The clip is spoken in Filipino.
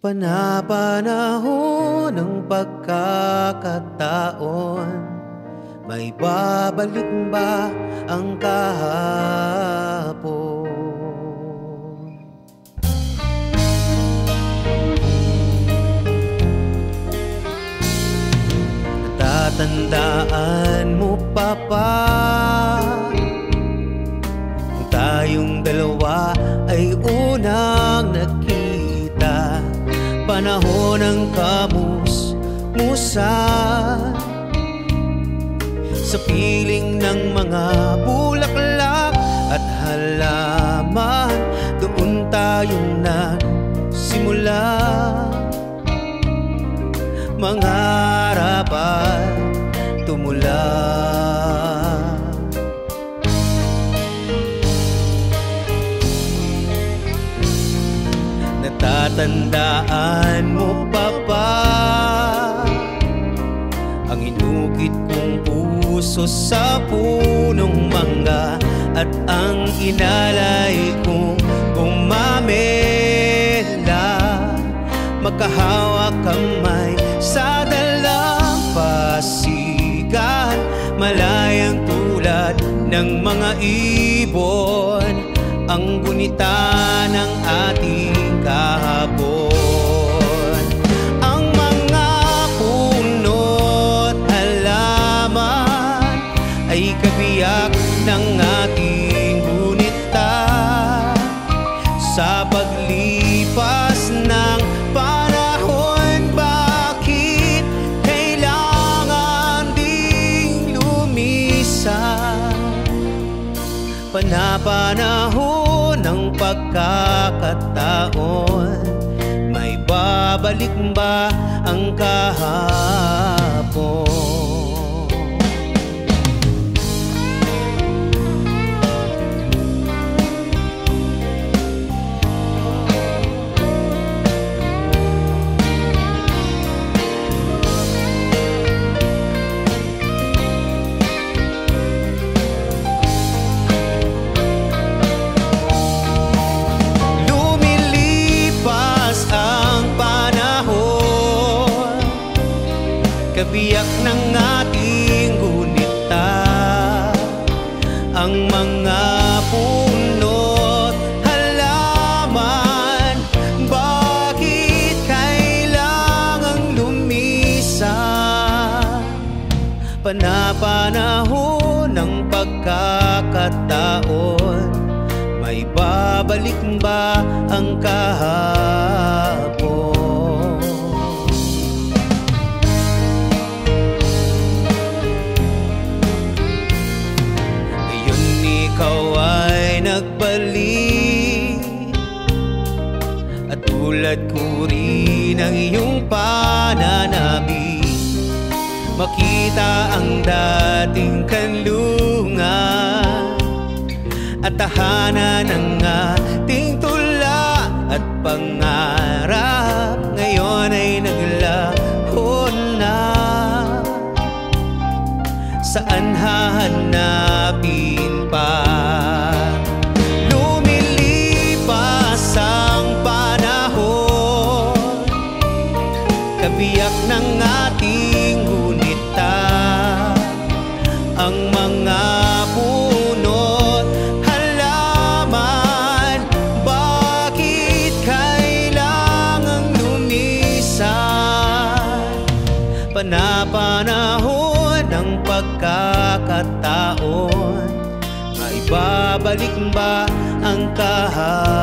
Panapanahon ng pagkakataon, may babalik ba ang kahapon? Natatandaan mo pa nung tayong dalawa ay unang nakita, panahon ng kamus-musan, sa piling ng mga bulaklak at halaman, doon tayong nagsimula. Mga harapan tumula, natatandaan mo pa ang inukit kong puso sa punong mangga at ang inalay kong umamela, magkahawak kamay sa dalampasigan, malayang tulad ng mga ibon, ang gunita ng ating kahapon. Ang mga puno't halaman ay kabiyak ng ating gunita, sa paglipas ng panahon, bakit kailangan ding lumisan? Panapanahon ng pagkakataon, may babalik ba ang kahapon? Kabiyak ng ating gunita, ang mga puno't halaman, bakit kailangang lumisan? Panapanahon ng pagkakataon, may babalik ba ang kahapon? Ikaw ay nagbalik at tulad ko rin ang iyong pananabik, makita ang dating kanlungan at tahanan ng ating tula at pangarap, ngayon ay naglaho na. Saan hahanapin pa? Lumilipas ang panahon, kabiyak ng ating gunita, ang mga puno't halaman, bakit kailangang lumisan? Panapanahon ng pagkakataon, may babalik ba ang kahapon?